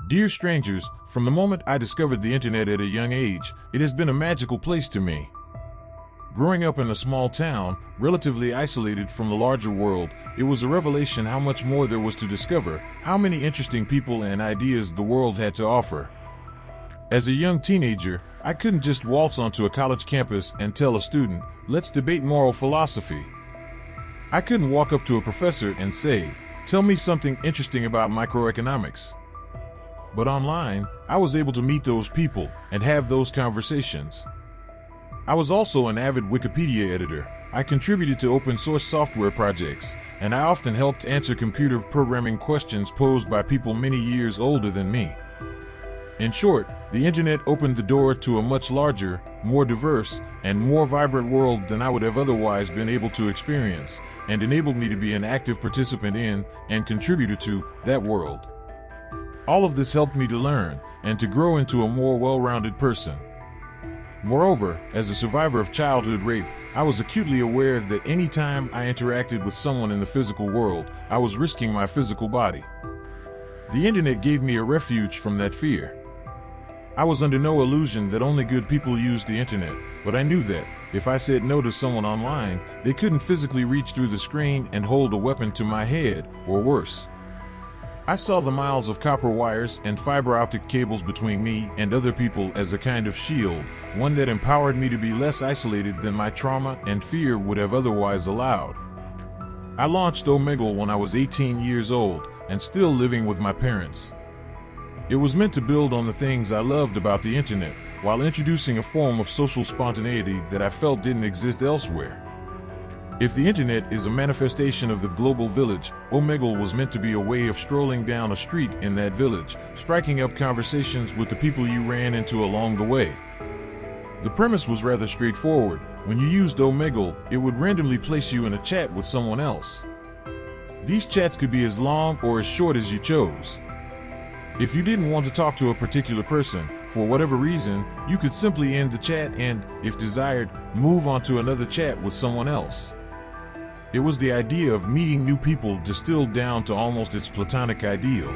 Dear strangers, from the moment I discovered the internet at a young age, it has been a magical place to me. Growing up in a small town, relatively isolated from the larger world, it was a revelation how much more there was to discover, how many interesting people and ideas the world had to offer. As a young teenager, I couldn't just waltz onto a college campus and tell a student, "Let's debate moral philosophy." I couldn't walk up to a professor and say, "Tell me something interesting about microeconomics." But online, I was able to meet those people and have those conversations. I was also an avid Wikipedia editor. I contributed to open source software projects, and I often helped answer computer programming questions posed by people many years older than me. In short, the internet opened the door to a much larger, more diverse, and more vibrant world than I would have otherwise been able to experience, and enabled me to be an active participant in, and contributor to, that world. All of this helped me to learn, and to grow into a more well-rounded person. Moreover, as a survivor of childhood rape, I was acutely aware that any time I interacted with someone in the physical world, I was risking my physical body. The internet gave me a refuge from that fear. I was under no illusion that only good people used the internet, but I knew that, if I said no to someone online, they couldn't physically reach through the screen and hold a weapon to my head, or worse. I saw the miles of copper wires and fiber optic cables between me and other people as a kind of shield, one that empowered me to be less isolated than my trauma and fear would have otherwise allowed. I launched Omegle when I was 18 years old and still living with my parents. It was meant to build on the things I loved about the internet, while introducing a form of social spontaneity that I felt didn't exist elsewhere. If the internet is a manifestation of the global village, Omegle was meant to be a way of strolling down a street in that village, striking up conversations with the people you ran into along the way. The premise was rather straightforward. When you used Omegle, it would randomly place you in a chat with someone else. These chats could be as long or as short as you chose. If you didn't want to talk to a particular person, for whatever reason, you could simply end the chat and, if desired, move on to another chat with someone else. It was the idea of meeting new people distilled down to almost its platonic ideal.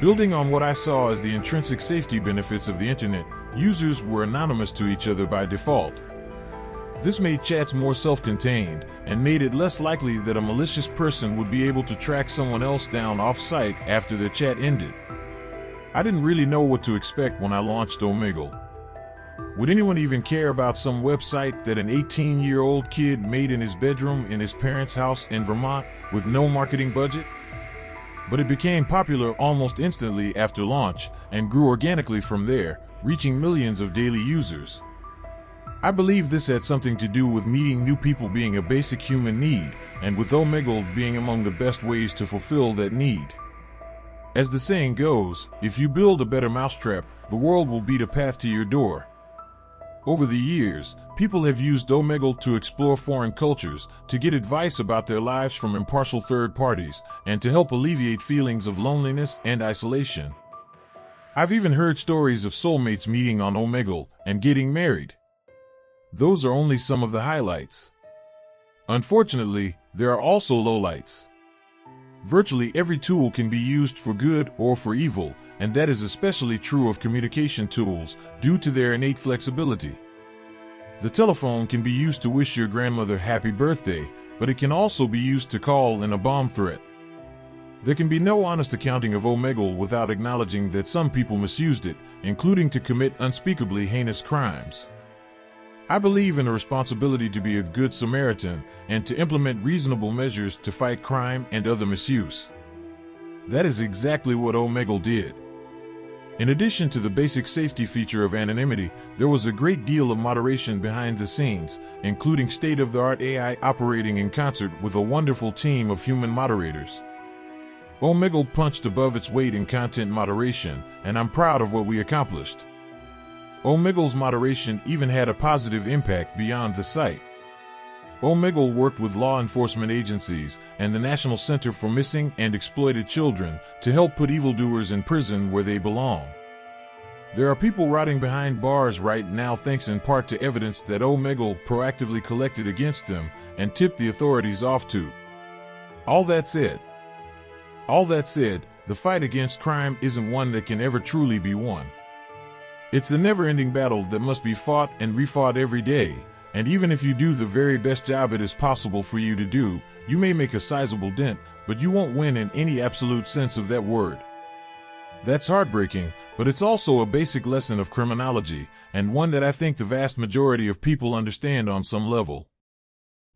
Building on what I saw as the intrinsic safety benefits of the internet, users were anonymous to each other by default. This made chats more self-contained and made it less likely that a malicious person would be able to track someone else down off-site after their chat ended. I didn't really know what to expect when I launched Omegle. Would anyone even care about some website that an 18-year-old kid made in his bedroom in his parents' house in Vermont with no marketing budget? But it became popular almost instantly after launch and grew organically from there, reaching millions of daily users. I believe this had something to do with meeting new people being a basic human need, and with Omegle being among the best ways to fulfill that need. As the saying goes, if you build a better mousetrap, the world will beat a path to your door. Over the years, people have used Omegle to explore foreign cultures, to get advice about their lives from impartial third parties, and to help alleviate feelings of loneliness and isolation. I've even heard stories of soulmates meeting on Omegle and getting married. Those are only some of the highlights. Unfortunately, there are also lowlights. Virtually every tool can be used for good or for evil, and that is especially true of communication tools due to their innate flexibility. The telephone can be used to wish your grandmother happy birthday, but it can also be used to call in a bomb threat. There can be no honest accounting of Omegle without acknowledging that some people misused it, including to commit unspeakably heinous crimes. I believe in a responsibility to be a good Samaritan and to implement reasonable measures to fight crime and other misuse. That is exactly what Omegle did. In addition to the basic safety feature of anonymity, there was a great deal of moderation behind the scenes, including state-of-the-art AI operating in concert with a wonderful team of human moderators. Omegle punched above its weight in content moderation, and I'm proud of what we accomplished. Omegle's moderation even had a positive impact beyond the site. Omegle worked with law enforcement agencies and the National Center for Missing and Exploited Children to help put evildoers in prison where they belong. There are people rotting behind bars right now thanks in part to evidence that Omegle proactively collected against them and tipped the authorities off to. All that said, the fight against crime isn't one that can ever truly be won. It's a never-ending battle that must be fought and refought every day, and even if you do the very best job it is possible for you to do, you may make a sizable dent, but you won't win in any absolute sense of that word. That's heartbreaking, but it's also a basic lesson of criminology, and one that I think the vast majority of people understand on some level.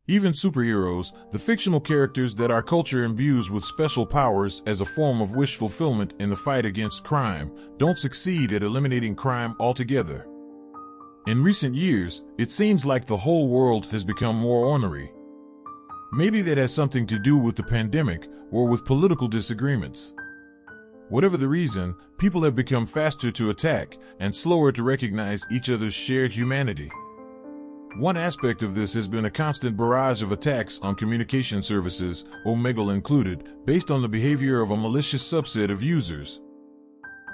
Even superheroes, the fictional characters that our culture imbues with special powers as a form of wish fulfillment in the fight against crime, don't succeed at eliminating crime altogether. In recent years, it seems like the whole world has become more ornery. Maybe that has something to do with the pandemic or with political disagreements. Whatever the reason, people have become faster to attack and slower to recognize each other's shared humanity. One aspect of this has been a constant barrage of attacks on communication services, Omegle included, based on the behavior of a malicious subset of users.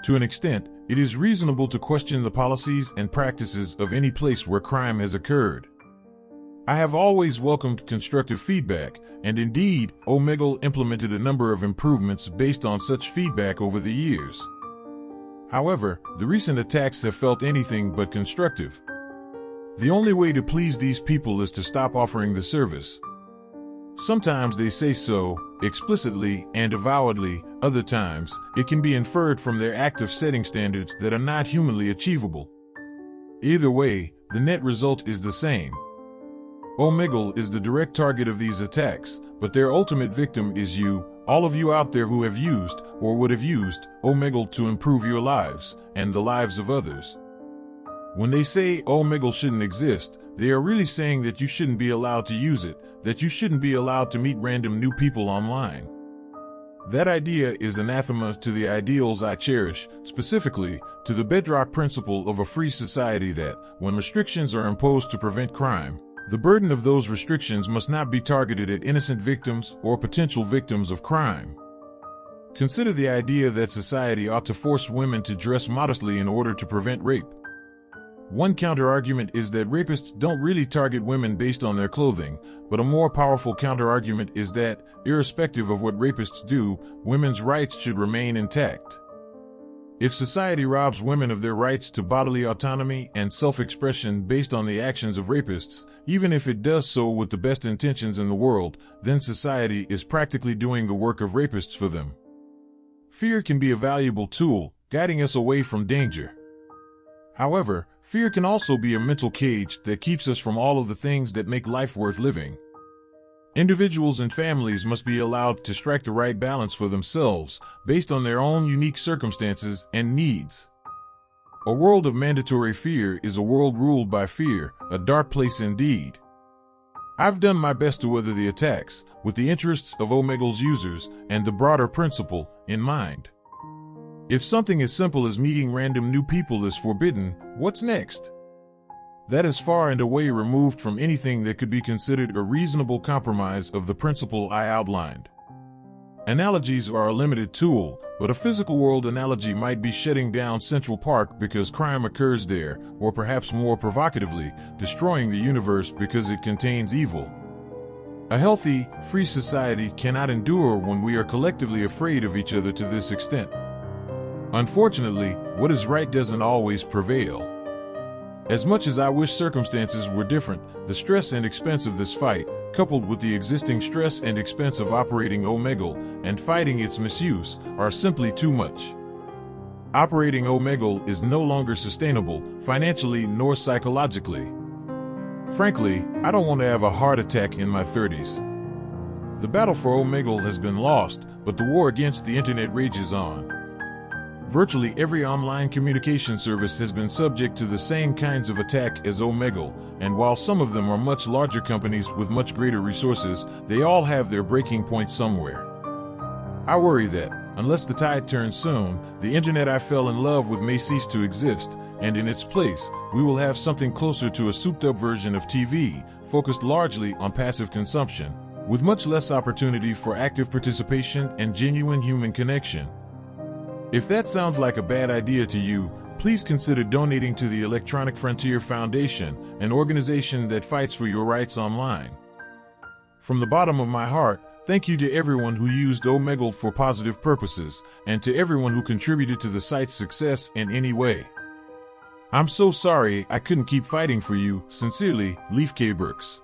To an extent, it is reasonable to question the policies and practices of any place where crime has occurred. I have always welcomed constructive feedback, and indeed, Omegle implemented a number of improvements based on such feedback over the years. However, the recent attacks have felt anything but constructive. The only way to please these people is to stop offering the service. Sometimes they say so, explicitly and avowedly. Other times, it can be inferred from their active setting standards that are not humanly achievable. Either way, the net result is the same. Omegle is the direct target of these attacks, but their ultimate victim is you, all of you out there who have used, or would have used, Omegle to improve your lives, and the lives of others. When they say Omegle shouldn't exist, they are really saying that you shouldn't be allowed to use it, that you shouldn't be allowed to meet random new people online. That idea is anathema to the ideals I cherish, specifically to the bedrock principle of a free society that, when restrictions are imposed to prevent crime, the burden of those restrictions must not be targeted at innocent victims or potential victims of crime. Consider the idea that society ought to force women to dress modestly in order to prevent rape. One counterargument is that rapists don't really target women based on their clothing, but a more powerful counterargument is that, irrespective of what rapists do, women's rights should remain intact. If society robs women of their rights to bodily autonomy and self-expression based on the actions of rapists, even if it does so with the best intentions in the world, then society is practically doing the work of rapists for them. Fear can be a valuable tool, guiding us away from danger. However, fear can also be a mental cage that keeps us from all of the things that make life worth living. Individuals and families must be allowed to strike the right balance for themselves, based on their own unique circumstances and needs. A world of mandatory fear is a world ruled by fear, a dark place indeed. I've done my best to weather the attacks, with the interests of Omegle's users and the broader principle in mind. If something as simple as meeting random new people is forbidden, what's next? That is far and away removed from anything that could be considered a reasonable compromise of the principle I outlined. Analogies are a limited tool, but a physical world analogy might be shutting down Central Park because crime occurs there, or perhaps more provocatively, destroying the universe because it contains evil. A healthy, free society cannot endure when we are collectively afraid of each other to this extent. Unfortunately, what is right doesn't always prevail. As much as I wish circumstances were different, the stress and expense of this fight, coupled with the existing stress and expense of operating Omegle and fighting its misuse, are simply too much. Operating Omegle is no longer sustainable, financially nor psychologically. Frankly, I don't want to have a heart attack in my 30s. The battle for Omegle has been lost, but the war against the internet rages on. Virtually every online communication service has been subject to the same kinds of attack as Omegle, and while some of them are much larger companies with much greater resources, they all have their breaking point somewhere. I worry that, unless the tide turns soon, the internet I fell in love with may cease to exist, and in its place, we will have something closer to a souped-up version of TV, focused largely on passive consumption, with much less opportunity for active participation and genuine human connection. If that sounds like a bad idea to you, please consider donating to the Electronic Frontier Foundation, an organization that fights for your rights online. From the bottom of my heart, Thank you to everyone who used Omegle for positive purposes, and to everyone who contributed to the site's success in any way. I'm so sorry I couldn't keep fighting for you. Sincerely, Leif K. Brooks.